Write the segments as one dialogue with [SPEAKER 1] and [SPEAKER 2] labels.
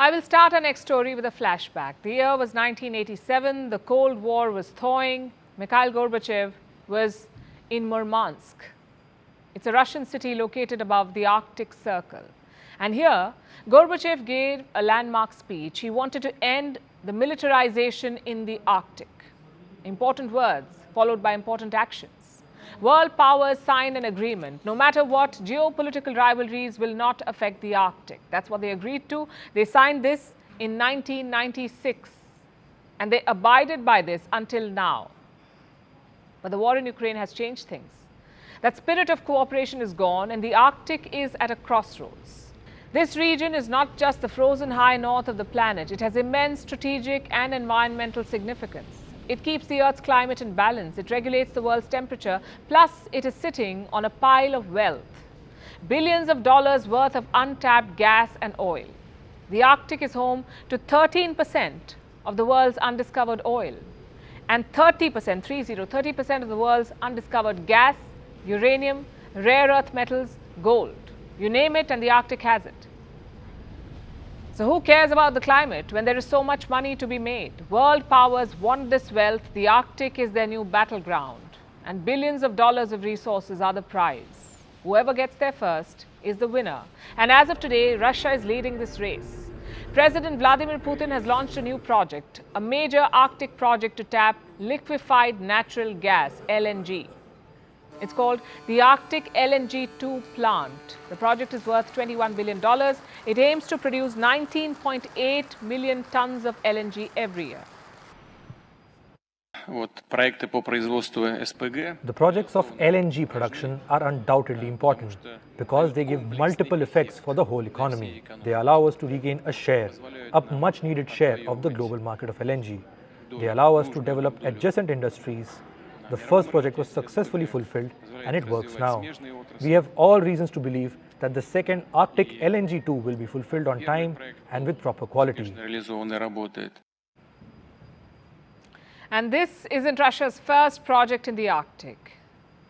[SPEAKER 1] I will start our next story with a flashback. The year was 1987, the Cold War was thawing. Mikhail Gorbachev was in Murmansk. It's a Russian city located above the Arctic Circle. And here, Gorbachev gave a landmark speech. He wanted to end the militarization in the Arctic. Important words, followed by important actions. World powers signed an agreement. No matter what, geopolitical rivalries will not affect the Arctic. That's what they agreed to. They signed this in 1996. And they abided by this until now. But the war in Ukraine has changed things. That spirit of cooperation is gone, and the Arctic is at a crossroads. This region is not just the frozen high north of the planet. It has immense strategic and environmental significance. It keeps the Earth's climate in balance. It regulates the world's temperature. Plus, it is sitting on a pile of wealth. Billions of dollars worth of untapped gas and oil. The Arctic is home to 13% of the world's undiscovered oil. And 30% of the world's undiscovered gas, uranium, rare earth metals, gold. You name it and the Arctic has it. So who cares about the climate when there is so much money to be made? World powers want this wealth. The Arctic is their new battleground. And billions of dollars of resources are the prize. Whoever gets there first is the winner. And as of today, Russia is leading this race. President Vladimir Putin has launched a new project, a major Arctic project to tap liquefied natural gas, LNG. It's called the Arctic LNG-2 plant. The project is worth $21 billion. It aims to produce 19.8 million tons of LNG every year.
[SPEAKER 2] The
[SPEAKER 3] projects of LNG production are undoubtedly important because they give multiple effects for the whole economy. They allow us to regain a much needed share of the global market of LNG. They allow us to develop adjacent industries. The first project was successfully fulfilled and it works now. We have all reasons to believe that the second Arctic LNG-2 will be fulfilled on time and with proper quality.
[SPEAKER 1] And this isn't Russia's first project in the Arctic.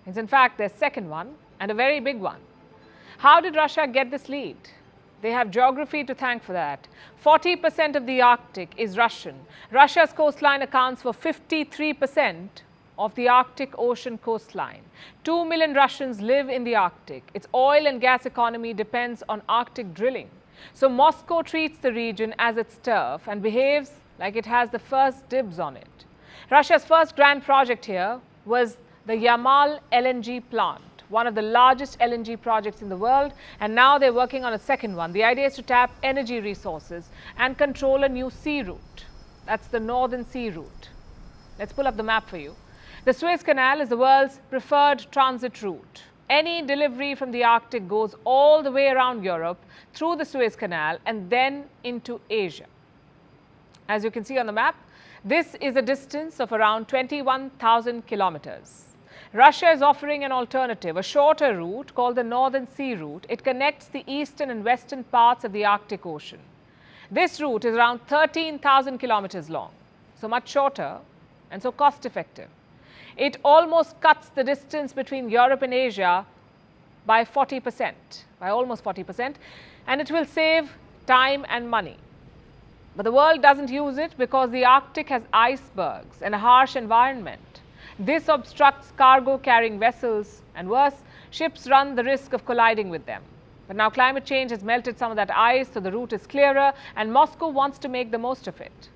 [SPEAKER 1] It's in fact their second one, and a very big one. How did Russia get this lead? They have geography to thank for that. 40% of the Arctic is Russian. Russia's coastline accounts for 53% of the Arctic Ocean coastline. 2 million Russians live in the Arctic. Its oil and gas economy depends on Arctic drilling. So Moscow treats the region as its turf and behaves like it has the first dibs on it. Russia's first grand project here was the Yamal LNG plant, one of the largest LNG projects in the world, and now they're working on a second one. The idea is to tap energy resources and control a new sea route. That's the Northern Sea route. Let's pull up the map for you. The Suez Canal is the world's preferred transit route. Any delivery from the Arctic goes all the way around Europe, through the Suez Canal, and then into Asia. As you can see on the map, this is a distance of around 21,000 kilometers. Russia is offering an alternative, a shorter route called the Northern Sea route. It connects the eastern and western parts of the Arctic Ocean. This route is around 13,000 kilometers long, so much shorter and so cost effective. It almost cuts the distance between Europe and Asia by 40%, by almost 40%, and it will save time and money. But the world doesn't use it because the Arctic has icebergs and a harsh environment. This obstructs cargo-carrying vessels, and worse, ships run the risk of colliding with them. But now climate change has melted some of that ice, so the route is clearer, and Moscow wants to make the most of it.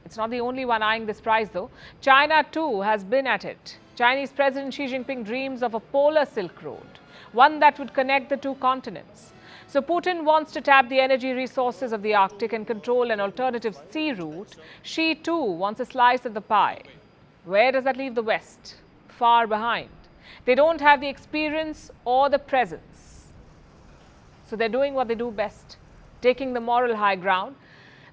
[SPEAKER 1] It's not the only one eyeing this prize, though. China, too, has been at it. Chinese President Xi Jinping dreams of a polar Silk Road, one that would connect the two continents. So Putin wants to tap the energy resources of the Arctic and control an alternative sea route. Xi, too, wants a slice of the pie. Where does that leave the West? Far behind. They don't have the experience or the presence. So they're doing what they do best, taking the moral high ground.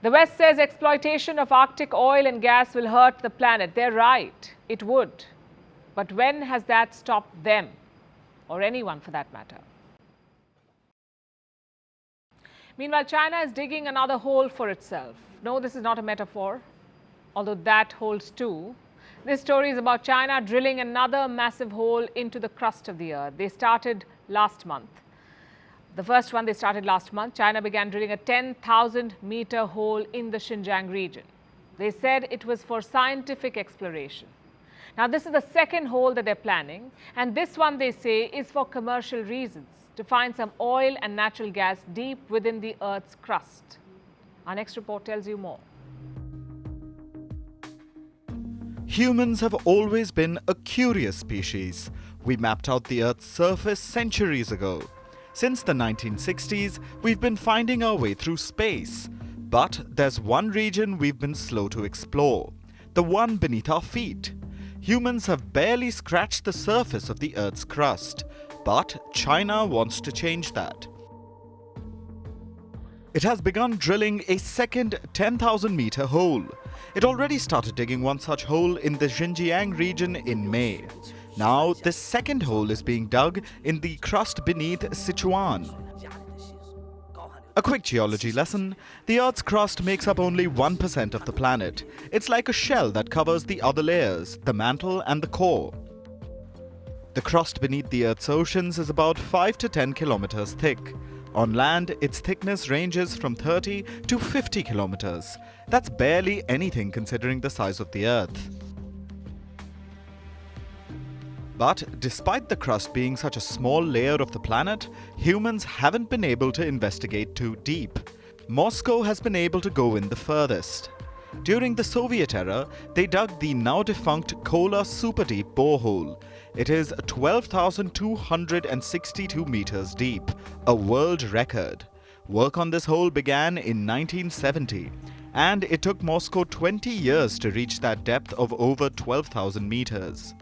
[SPEAKER 1] The West says exploitation of Arctic oil and gas will hurt the planet. They're right, it would. But when has that stopped them, or anyone for that matter? Meanwhile, China is digging another hole for itself. No, this is not a metaphor, although that holds too. This story is about China drilling another massive hole into the crust of the earth. They started last month. The first one they started last month. China began drilling a 10,000-meter hole in the Xinjiang region. They said it was for scientific exploration. Now, this is the second hole that they're planning, and this one, they say, is for commercial reasons, to find some oil and natural gas deep within the Earth's crust. Our next report tells you more.
[SPEAKER 2] Humans have always been a curious species. We mapped out the Earth's surface centuries ago. Since the 1960s, we've been finding our way through space. But there's one region we've been slow to explore, the one beneath our feet. Humans have barely scratched the surface of the Earth's crust, but China wants to change that. It has begun drilling a second 10,000-meter hole. It already started digging one such hole in the Xinjiang region in May. Now, this second hole is being dug in the crust beneath Sichuan. A quick geology lesson: the Earth's crust makes up only 1% of the planet. It's like a shell that covers the other layers, the mantle and the core. The crust beneath the Earth's oceans is about 5 to 10 kilometers thick. On land, its thickness ranges from 30 to 50 kilometers. That's barely anything considering the size of the Earth. But despite the crust being such a small layer of the planet, humans haven't been able to investigate too deep. Moscow has been able to go in the furthest. During the Soviet era, they dug the now-defunct Kola Super Deep borehole. It is 12,262 meters deep, a world record. Work on this hole began in 1970, and it took Moscow 20 years to reach that depth of over 12,000 meters.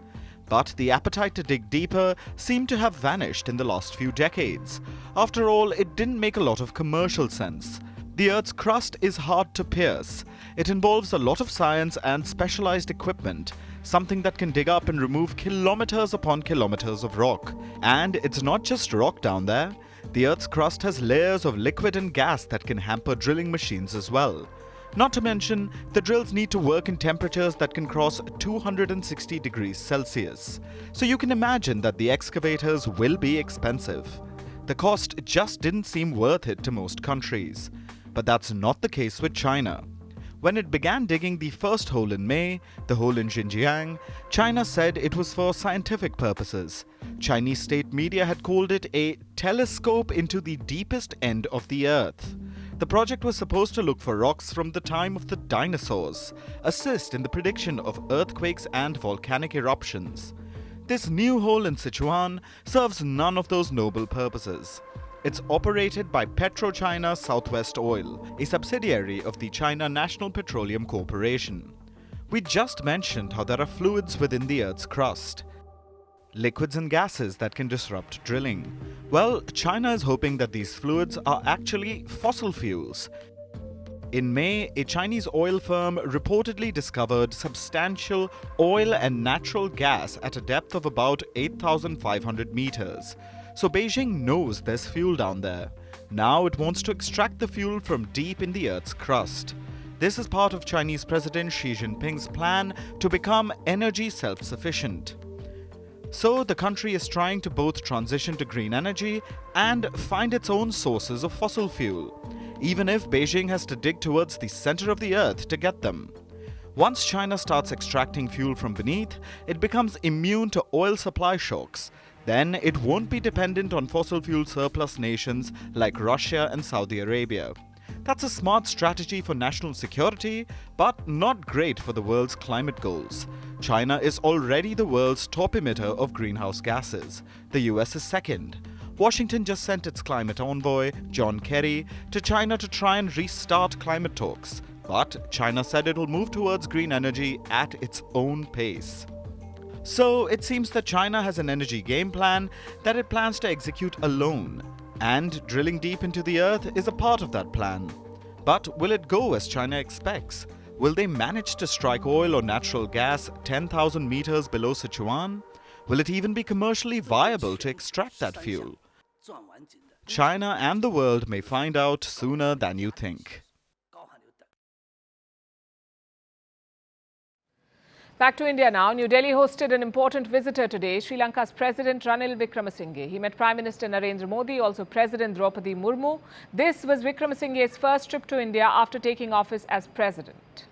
[SPEAKER 2] But the appetite to dig deeper seemed to have vanished in the last few decades. After all, it didn't make a lot of commercial sense. The Earth's crust is hard to pierce. It involves a lot of science and specialized equipment, something that can dig up and remove kilometers upon kilometers of rock. And it's not just rock down there. The Earth's crust has layers of liquid and gas that can hamper drilling machines as well. Not to mention, the drills need to work in temperatures that can cross 260 degrees Celsius. So you can imagine that the excavators will be expensive. The cost just didn't seem worth it to most countries. But that's not the case with China. When it began digging the first hole in May, the hole in Xinjiang, China said it was for scientific purposes. Chinese state media had called it a telescope into the deepest end of the Earth. The project was supposed to look for rocks from the time of the dinosaurs, assist in the prediction of earthquakes and volcanic eruptions. This new hole in Sichuan serves none of those noble purposes. It's operated by PetroChina Southwest Oil, a subsidiary of the China National Petroleum Corporation. We just mentioned how there are fluids within the Earth's crust. Liquids and gases that can disrupt drilling. Well, China is hoping that these fluids are actually fossil fuels. In May, a Chinese oil firm reportedly discovered substantial oil and natural gas at a depth of about 8,500 meters. So Beijing knows there's fuel down there. Now it wants to extract the fuel from deep in the Earth's crust. This is part of Chinese President Xi Jinping's plan to become energy self-sufficient. So the country is trying to both transition to green energy and find its own sources of fossil fuel, even if Beijing has to dig towards the center of the Earth to get them. Once China starts extracting fuel from beneath, it becomes immune to oil supply shocks. Then it won't be dependent on fossil fuel surplus nations like Russia and Saudi Arabia. That's a smart strategy for national security, but not great for the world's climate goals. China is already the world's top emitter of greenhouse gases. The US is second. Washington just sent its climate envoy, John Kerry, to China to try and restart climate talks. But China said it will move towards green energy at its own pace. So it seems that China has an energy game plan that it plans to execute alone. And drilling deep into the Earth is a part of that plan. But will it go as China expects? Will they manage to strike oil or natural gas 10,000 meters below Sichuan? Will it even be commercially viable to extract that fuel? China and the world may find out sooner than you think.
[SPEAKER 1] Back to India now. New Delhi hosted an important visitor today, Sri Lanka's President Ranil Wickremesinghe. He met Prime Minister Narendra Modi, also President Draupadi Murmu. This was Wickremesinghe's first trip to India after taking office as president.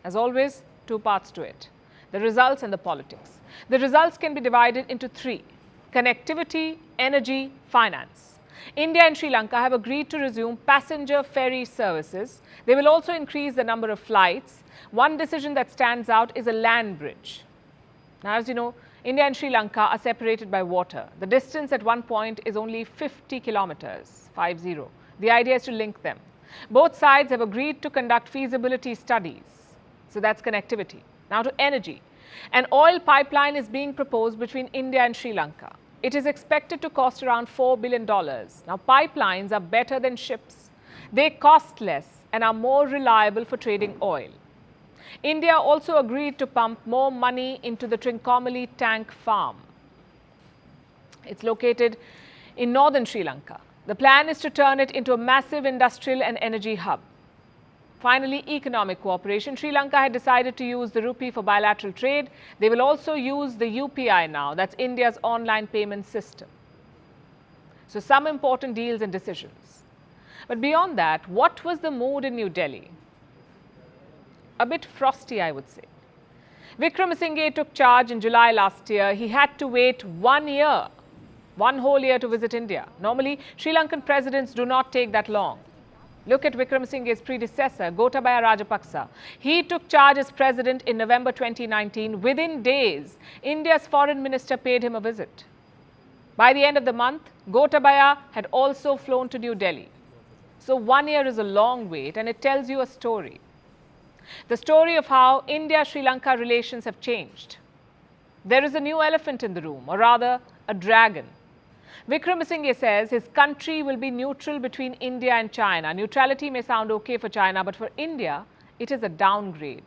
[SPEAKER 1] As always, two parts to it: the results and the politics. The results can be divided into three: connectivity, energy, finance. India and Sri Lanka have agreed to resume passenger ferry services. They will also increase the number of flights. One decision that stands out is a land bridge. Now, as you know, India and Sri Lanka are separated by water. The distance at one point is only 50 kilometers, 50. The idea is to link them. Both sides have agreed to conduct feasibility studies. So that's connectivity. Now to energy. An oil pipeline is being proposed between India and Sri Lanka. It is expected to cost around $4 billion. Now, pipelines are better than ships. They cost less and are more reliable for trading oil. India also agreed to pump more money into the Trincomalee tank farm. It's located in northern Sri Lanka. The plan is to turn it into a massive industrial and energy hub. Finally, economic cooperation. Sri Lanka had decided to use the rupee for bilateral trade. They will also use the UPI now. That's India's online payment system. So some important deals and decisions. But beyond that, what was the mood in New Delhi? A bit frosty, I would say. Wickremesinghe took charge in July last year. He had to wait 1 year, one whole year to visit India. Normally, Sri Lankan presidents do not take that long. Look at Wickremesinghe's predecessor, Gotabaya Rajapaksa. He took charge as president in November 2019. Within days, India's foreign minister paid him a visit. By the end of the month, Gotabaya had also flown to New Delhi. So 1 year is a long wait, and it tells you a story. The story of how India-Sri Lanka relations have changed. There is a new elephant in the room, or rather, a dragon. Wickremesinghe says his country will be neutral between India and China. Neutrality may sound okay for China, but for India, it is a downgrade.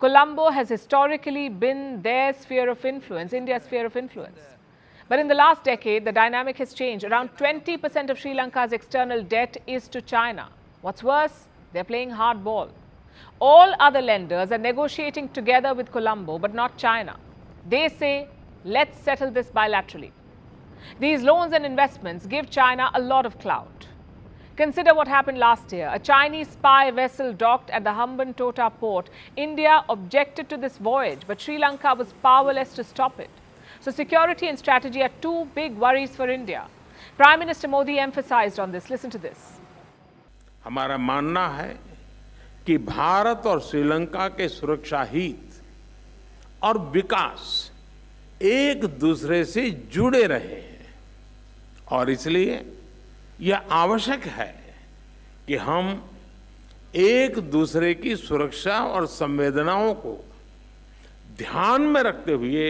[SPEAKER 1] Colombo has historically been their sphere of influence, India's sphere of influence. But in the last decade, the dynamic has changed. Around 20% of Sri Lanka's external debt is to China. What's worse, they're playing hardball. All other lenders are negotiating together with Colombo, but not China. They say, let's settle this bilaterally. These loans and investments give China a lot of clout. Consider what happened last year. A Chinese spy vessel docked at the Hambantota port. India objected to this voyage, but Sri Lanka was powerless to stop it. So security and strategy are two big worries for India. Prime Minister Modi emphasized on this. Listen to this.
[SPEAKER 4] हमारा मानना है कि भारत और श्रीलंका के सुरक्षा हित और विकास एक दूसरे से जुड़े रहे हैं और इसलिए यह आवश्यक है कि हम एक दूसरे की सुरक्षा और संवेदनाओं को ध्यान में रखते हुए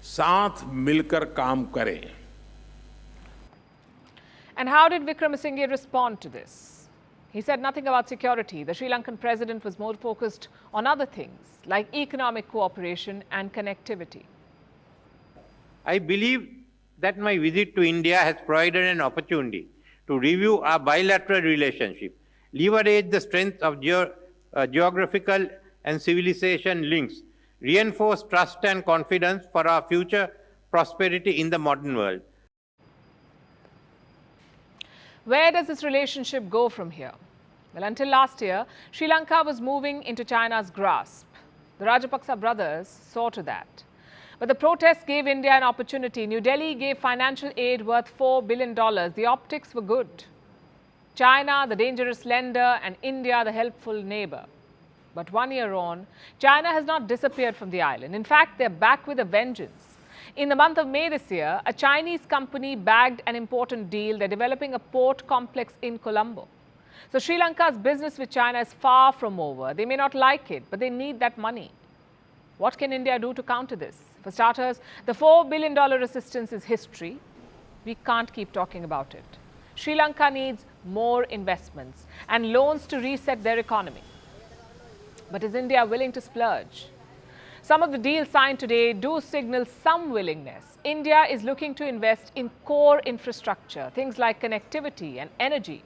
[SPEAKER 4] साथ मिलकर काम करें.
[SPEAKER 1] And how did Wickremesinghe respond to this? He said nothing about security. The Sri Lankan president was more focused on other things like economic cooperation and connectivity.
[SPEAKER 5] I believe that my visit to India has provided an opportunity to review our bilateral relationship, leverage the strength of geographical and civilization links, reinforce trust and confidence for our future prosperity in the modern world.
[SPEAKER 1] Where does this relationship go from here? Well, until last year, Sri Lanka was moving into China's grasp. The Rajapaksa brothers saw to that. But the protests gave India an opportunity. New Delhi gave financial aid worth $4 billion. The optics were good. China, the dangerous lender, and India, the helpful neighbor. But 1 year on, China has not disappeared from the island. In fact, they're back with a vengeance. In the month of May this year, a Chinese company bagged an important deal. They're developing a port complex in Colombo. So Sri Lanka's business with China is far from over. They may not like it, but they need that money. What can India do to counter this? For starters, the $4 billion assistance is history. We can't keep talking about it. Sri Lanka needs more investments and loans to reset their economy. But is India willing to splurge? Some of the deals signed today do signal some willingness. India is looking to invest in core infrastructure, things like connectivity and energy.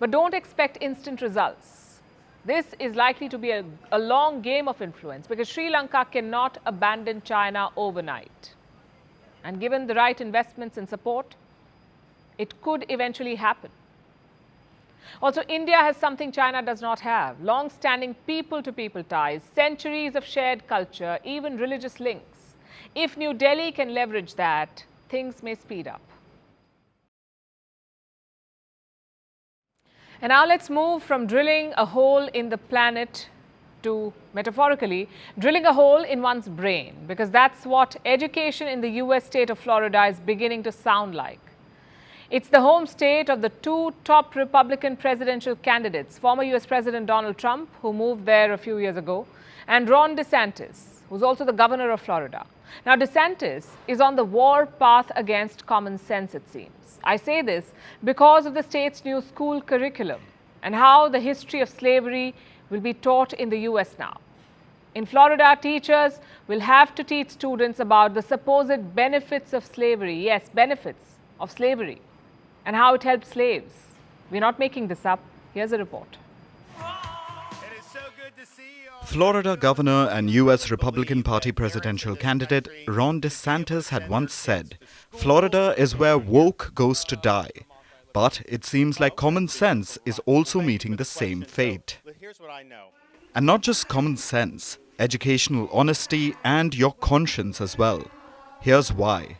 [SPEAKER 1] But don't expect instant results. This is likely to be a long game of influence because Sri Lanka cannot abandon China overnight. And given the right investments and support, it could eventually happen. Also, India has something China does not have: long-standing people-to-people ties, centuries of shared culture, even religious links. If New Delhi can leverage that, things may speed up. And now let's move from drilling a hole in the planet to, metaphorically, drilling a hole in one's brain, because that's what education in the US state of Florida is beginning to sound like. It's the home state of the two top Republican presidential candidates, former US President Donald Trump, who moved there a few years ago, and Ron DeSantis, who's also the governor of Florida. Now, DeSantis is on the war path against common sense, it seems. I say this because of the state's new school curriculum and how the history of slavery will be taught in the US now. In Florida, teachers will have to teach students about the supposed benefits of slavery. Yes, benefits of slavery and how it helped slaves. We're not making this up. Here's a report.
[SPEAKER 2] Florida governor and US Republican Party presidential candidate Ron DeSantis had once said, "Florida is where woke goes to die." But it seems like common sense is also meeting the same fate. And not just common sense, educational honesty and your conscience as well. Here's why.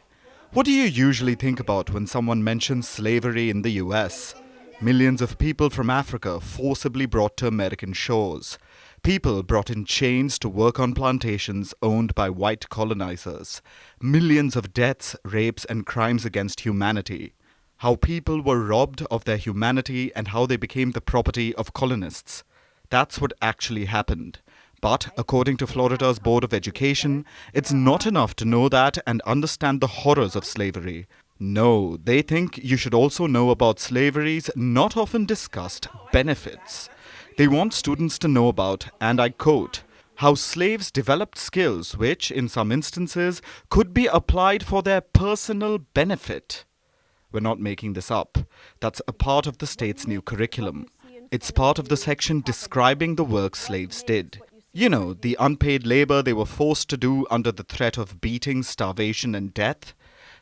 [SPEAKER 2] What do you usually think about when someone mentions slavery in the US? Millions of people from Africa forcibly brought to American shores. People brought in chains to work on plantations owned by white colonizers. Millions of deaths, rapes, and crimes against humanity. How people were robbed of their humanity and how they became the property of colonists. That's what actually happened. But according to Florida's Board of Education, it's not enough to know that and understand the horrors of slavery. No, they think you should also know about slavery's not often discussed benefits. They want students to know about, and I quote, how slaves developed skills which, in some instances, could be applied for their personal benefit. We're not making this up. That's a part of the state's new curriculum. It's part of the section describing the work slaves did. You know, the unpaid labor they were forced to do under the threat of beating, starvation, and death.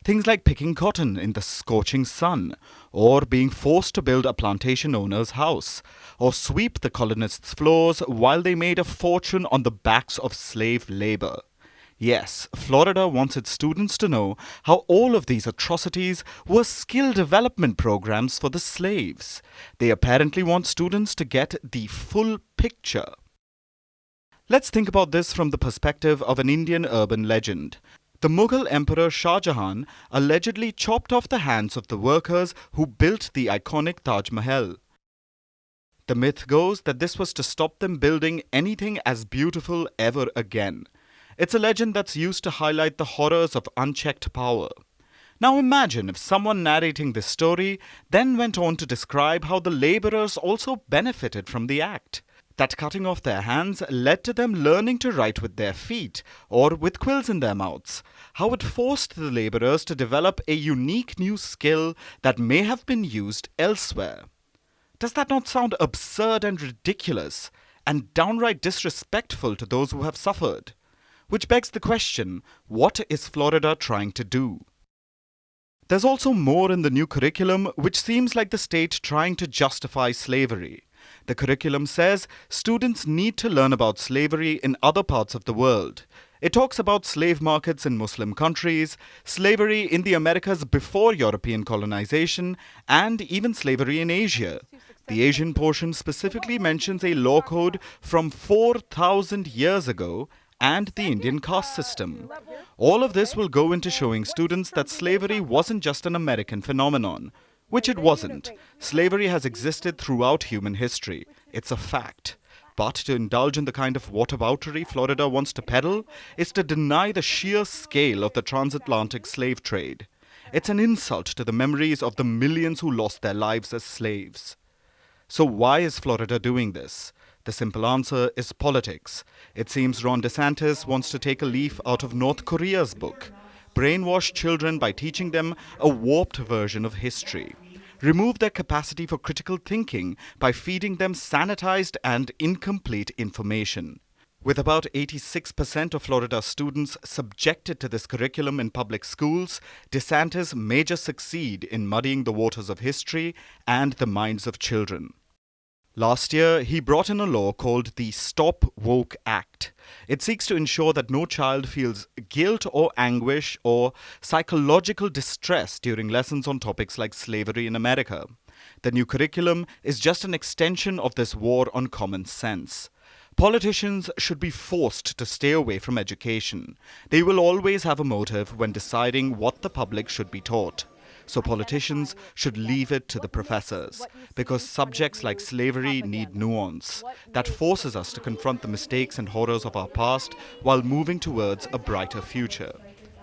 [SPEAKER 2] Things like picking cotton in the scorching sun, or being forced to build a plantation owner's house, or sweep the colonists' floors while they made a fortune on the backs of slave labor. Yes, Florida wants its students to know how all of these atrocities were skill development programs for the slaves. They apparently want students to get the full picture. Let's think about this from the perspective of an Indian urban legend. The Mughal Emperor Shah Jahan allegedly chopped off the hands of the workers who built the iconic Taj Mahal. The myth goes that this was to stop them building anything as beautiful ever again. It's a legend that's used to highlight the horrors of unchecked power. Now imagine if someone narrating this story then went on to describe how the laborers also benefited from the act. That cutting off their hands led to them learning to write with their feet or with quills in their mouths. How it forced the laborers to develop a unique new skill that may have been used elsewhere. Does that not sound absurd and ridiculous and downright disrespectful to those who have suffered? Which begs the question, what is Florida trying to do? There's also more in the new curriculum which seems like the state trying to justify slavery. The curriculum says students need to learn about slavery in other parts of the world. It talks about slave markets in Muslim countries, slavery in the Americas before European colonization, and even slavery in Asia. The Asian portion specifically mentions a law code from 4,000 years ago and the Indian caste system. All of this will go into showing students that slavery wasn't just an American phenomenon. Which it wasn't. Slavery has existed throughout human history. It's a fact. But to indulge in the kind of whataboutery Florida wants to peddle is to deny the sheer scale of the transatlantic slave trade. It's an insult to the memories of the millions who lost their lives as slaves. So why is Florida doing this? The simple answer is politics. It seems Ron DeSantis wants to take a leaf out of North Korea's book. Brainwash children by teaching them a warped version of history. remove their capacity for critical thinking by feeding them sanitized and incomplete information. With about 86% of Florida students subjected to this curriculum in public schools, DeSantis may just succeed in muddying the waters of history and the minds of children. Last year, he brought in a law called the Stop Woke Act. It seeks to ensure that no child feels guilt or anguish or psychological distress during lessons on topics like slavery in America. The new curriculum is just an extension of this war on common sense. Politicians should be forced to stay away from education. They will always have a motive when deciding what the public should be taught. So politicians should leave it to the professors, because subjects like slavery need nuance that forces us to confront the mistakes and horrors of our past while moving towards a brighter future.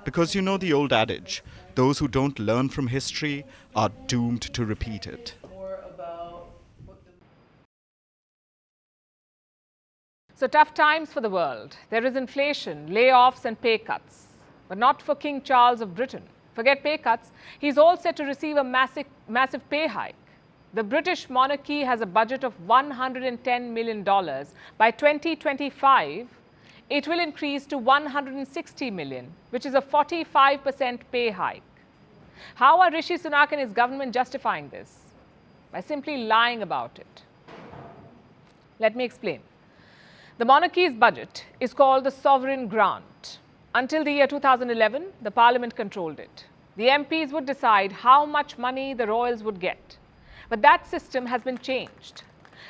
[SPEAKER 2] Because you know the old adage, those who don't learn from history are doomed to repeat it.
[SPEAKER 1] So tough times for the world. There is inflation, layoffs and pay cuts. But not for King Charles of Britain. Forget pay cuts, he's all set to receive a massive pay hike. The British monarchy has a budget of $110 million. By 2025, it will increase to $160 million, which is a 45% pay hike. How are Rishi Sunak and his government justifying this? By simply lying about it. Let me explain. The monarchy's budget is called the sovereign grant. Until the year 2011, the parliament controlled it. The MPs would decide how much money the royals would get. But that system has been changed.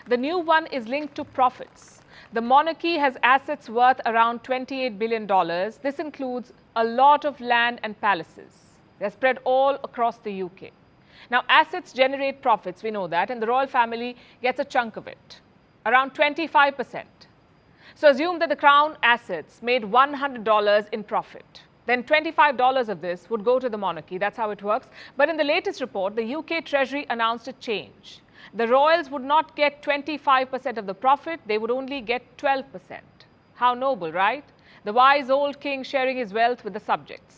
[SPEAKER 1] The new one is linked to profits. The monarchy has assets worth around $28 billion. This includes a lot of land and palaces. They're spread all across the UK. Now, assets generate profits, we know that, and the royal family gets a chunk of it, around 25%. So assume that the crown assets made $100 in profit. Then $25 of this would go to the monarchy. That's how it works. But in the latest report, the UK Treasury announced a change. The royals would not get 25% of the profit. They would only get 12%. How noble, right? The wise old king sharing his wealth with the subjects.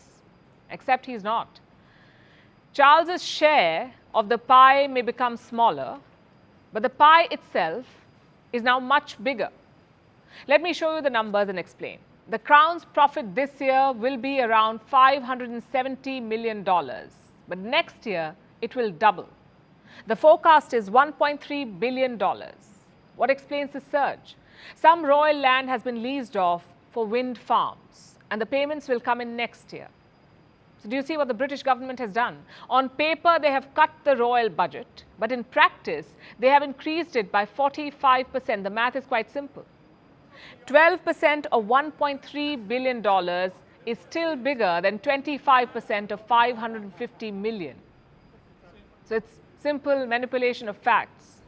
[SPEAKER 1] Except he's not. Charles's share of the pie may become smaller, but the pie itself is now much bigger. Let me show you the numbers and explain. The crown's profit this year will be around $570 million, but next year it will double. The forecast is $1.3 billion. What explains the surge? Some royal land has been leased off for wind farms, and the payments will come in next year. So do you see what the British government has done? On paper, they have cut the royal budget, but in practice, they have increased it by 45%. The math is quite simple. 12% of $1.3 billion is still bigger than 25% of $550 million. So it's simple manipulation of facts.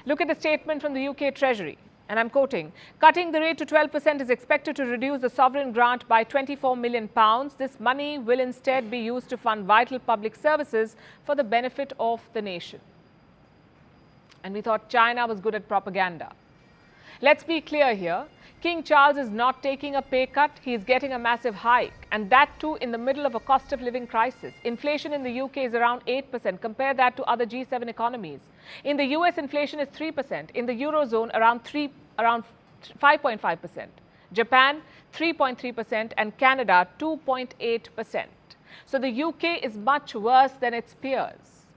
[SPEAKER 1] Look at the statement from the UK Treasury, and I'm quoting, cutting the rate to 12% is expected to reduce the sovereign grant by £24 million. This money will instead be used to fund vital public services for the benefit of the nation. And we thought China was good at propaganda. Let's be clear here. King Charles is not taking a pay cut, he is getting a massive hike, and that too in the middle of a cost of living crisis. Inflation in the UK is around 8%. Compare that to other G7 economies. In the US, inflation is 3%. In the Eurozone, around 5.5%. Japan, 3.3%, and Canada, 2.8%. So the UK is much worse than its peers.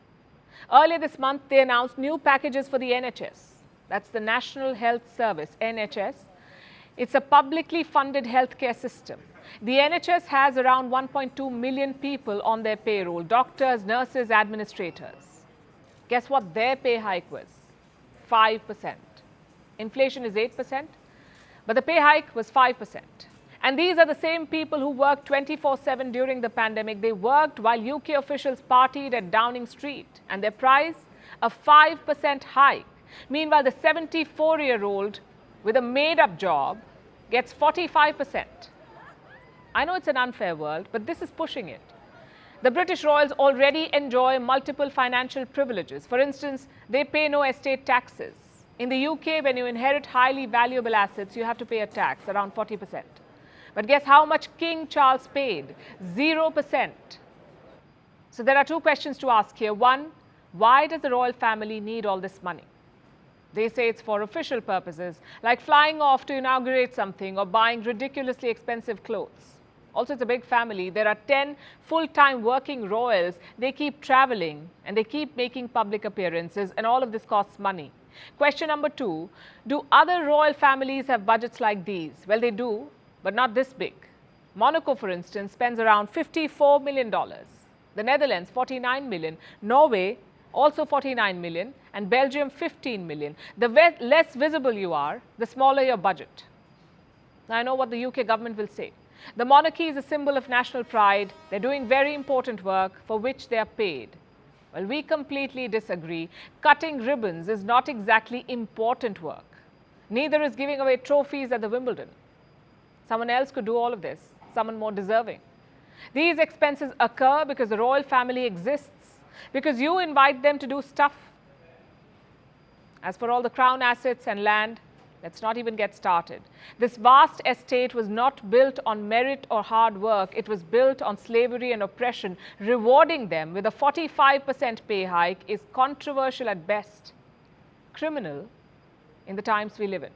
[SPEAKER 1] Earlier this month, they announced new packages for the NHS. That's the National Health Service, NHS. It's a publicly funded healthcare system. The NHS has around 1.2 million people on their payroll, doctors, nurses, administrators. Guess what their pay hike was? 5%. Inflation is 8%, but the pay hike was 5%. And these are the same people who worked 24/7 during the pandemic. They worked while UK officials partied at Downing Street, and their price, a 5% hike. Meanwhile, the 74-year-old with a made-up job gets 45%. I know it's an unfair world, but this is pushing it. The British royals already enjoy multiple financial privileges. For instance, they pay no estate taxes. In the UK, when you inherit highly valuable assets, you have to pay a tax, around 40%. But guess how much King Charles paid? 0%. So there are two questions to ask here. One, Why does the royal family need all this money? They say it's for official purposes, like flying off to inaugurate something or buying ridiculously expensive clothes. Also, it's a big family. There are 10 full-time working royals. They keep traveling and they keep making public appearances, and all of this costs money. Question number 2, do other royal families have budgets like these? Well, they do, but not this big. Monaco, for instance, spends around $54 million. The Netherlands, 49 million. Norway, also 49 million, and Belgium 15 million. The less visible you are, the smaller your budget. Now, I know what the UK government will say. The monarchy is a symbol of national pride. They're doing very important work for which they are paid. Well, we completely disagree. Cutting ribbons is not exactly important work. Neither is giving away trophies at the Wimbledon. Someone else could do all of this, someone more deserving. These expenses occur because the royal family exists, because you invite them to do stuff. As for all the crown assets and land, let's not even get started. This vast estate was not built on merit or hard work. It was built on slavery and oppression. Rewarding them with a 45% pay hike is controversial at best, criminal in the times we live in.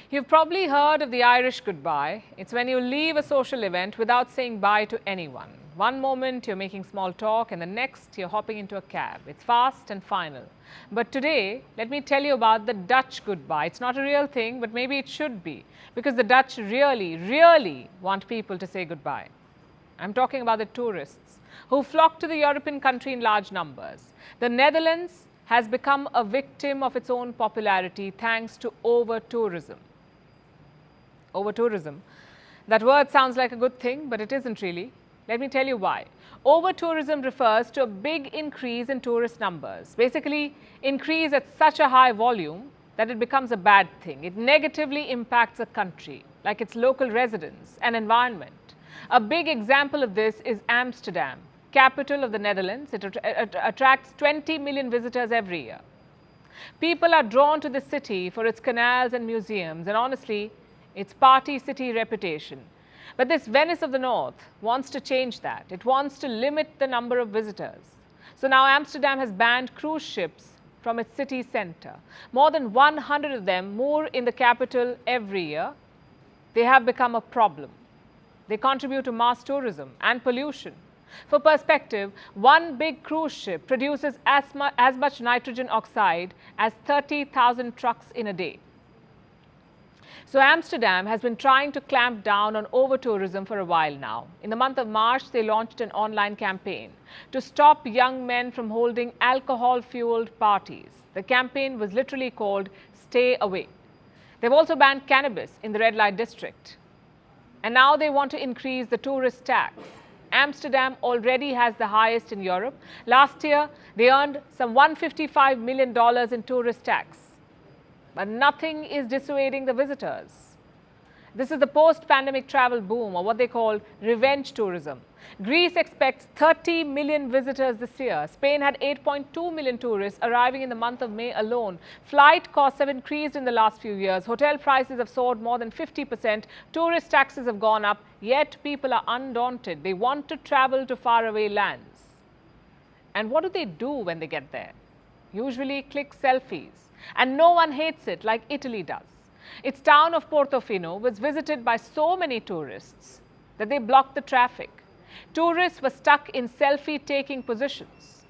[SPEAKER 1] You've probably heard of the Irish goodbye. It's when you leave a social event without saying bye to anyone. One moment you're making small talk and the next you're hopping into a cab. It's fast and final. But today, let me tell you about the Dutch goodbye. It's not a real thing, but maybe it should be, because the Dutch really want people to say goodbye. I'm talking about the tourists who flock to the European country in large numbers. The Netherlands has become a victim of its own popularity thanks to over-tourism. Over-tourism. That word sounds like a good thing, but it isn't really. Let me tell you why. Over-tourism refers to a big increase in tourist numbers. Basically, increase at such a high volume that it becomes a bad thing. It negatively impacts a country, like its local residents and environment. A big example of this is Amsterdam, capital of the Netherlands. It attracts 20 million visitors every year. People are drawn to the city for its canals and museums, and honestly, its party city reputation. But this Venice of the North wants to change that. It wants to limit the number of visitors. So now Amsterdam has banned cruise ships from its city center. More than 100 of them moor in the capital every year. They have become a problem. They contribute to mass tourism and pollution. For perspective, one big cruise ship produces as much nitrogen oxide as 30,000 trucks in a day. So Amsterdam has been trying to clamp down on over-tourism for a while now. In the month of March, they launched an online campaign to stop young men from holding alcohol-fueled parties. The campaign was literally called Stay Away. They've also banned cannabis in the red light district. And now they want to increase the tourist tax. Amsterdam already has the highest in Europe. Last year, they earned some $155 million in tourist tax. But nothing is dissuading the visitors. This is the post-pandemic travel boom, or what they call revenge tourism. Greece expects 30 million visitors this year. Spain had 8.2 million tourists arriving in the month of May alone. Flight costs have increased in the last few years. Hotel prices have soared more than 50%. Tourist taxes have gone up. Yet people are undaunted. They want to travel to faraway lands. And what do they do when they get there? Usually click selfies. And no one hates it like Italy does. Its town of Portofino was visited by so many tourists that they blocked the traffic. Tourists were stuck in selfie-taking positions.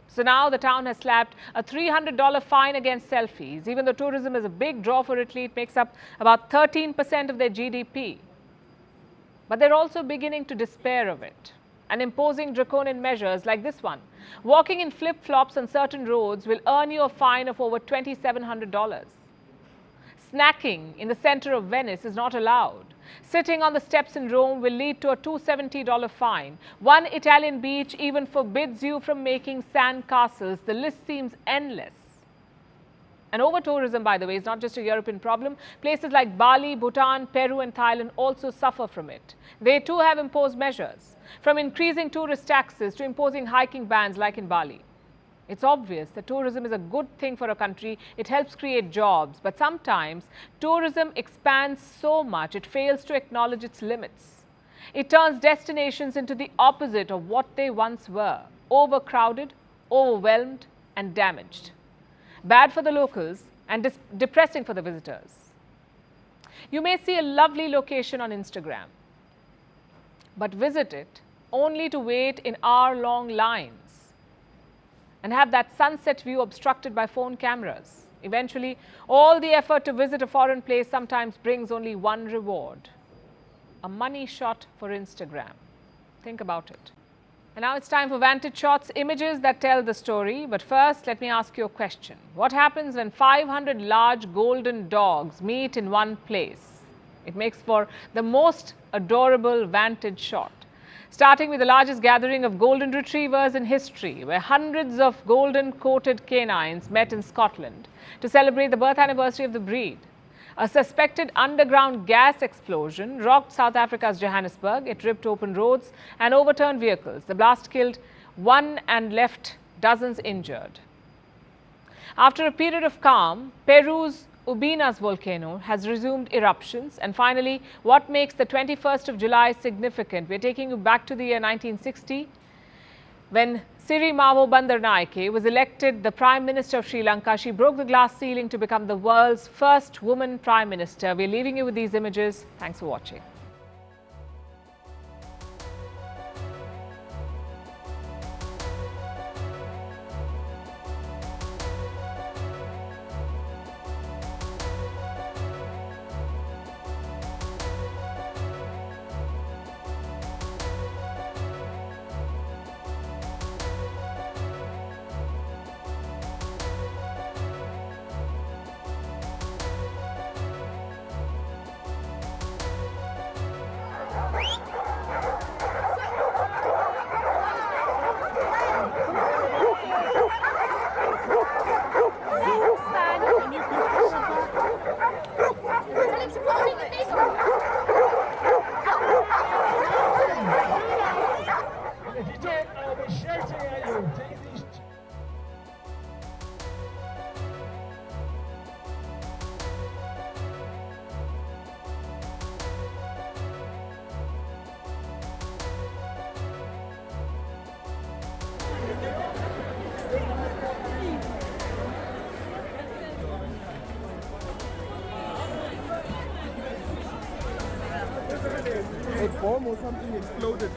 [SPEAKER 1] So now the town has slapped a $300 fine against selfies. Even though tourism is a big draw for Italy, it makes up about 13% of their GDP. But they're also beginning to despair of it and imposing draconian measures like this one. Walking in flip-flops on certain roads will earn you a fine of over $2,700. Snacking in the center of Venice is not allowed. Sitting on the steps in Rome will lead to a $270 fine. One Italian beach even forbids you from making sand castles. The list seems endless. And over-tourism, by the way, is not just a European problem. Places like Bali, Bhutan, Peru and Thailand also suffer from it. They too have imposed measures, from increasing tourist taxes to imposing hiking bans like in Bali. It's obvious that tourism is a good thing for a country. It helps create jobs. But sometimes tourism expands so much it fails to acknowledge its limits. It turns destinations into the opposite of what they once were: overcrowded, overwhelmed, and damaged. Bad for the locals and depressing for the visitors. You may see a lovely location on Instagram, but visit it only to wait in hour-long lines and have that sunset view obstructed by phone cameras. Eventually, all the effort to visit a foreign place sometimes brings only one reward: a money shot for Instagram. Think about it. And now it's time for Vantage Shots, images that tell the story. But first, let me ask you a question. What happens when 500 large golden dogs meet in one place? It makes for the most adorable Vantage shot. Starting with the largest gathering of golden retrievers in history, where hundreds of golden-coated canines met in Scotland to celebrate the birth anniversary of the breed. A suspected underground gas explosion rocked South Africa's Johannesburg. It ripped open roads and overturned vehicles. The blast killed one and left dozens injured. After a period of calm, Peru's Ubinas volcano has resumed eruptions. And finally, what makes the 21st of July significant? We're taking you back to the year 1960, when Sirimavo Bandaranaike was elected the Prime Minister of Sri Lanka. She broke the glass ceiling to become the world's first woman Prime Minister. We're leaving you with these images. Thanks for watching.
[SPEAKER 6] A bomb or something exploded.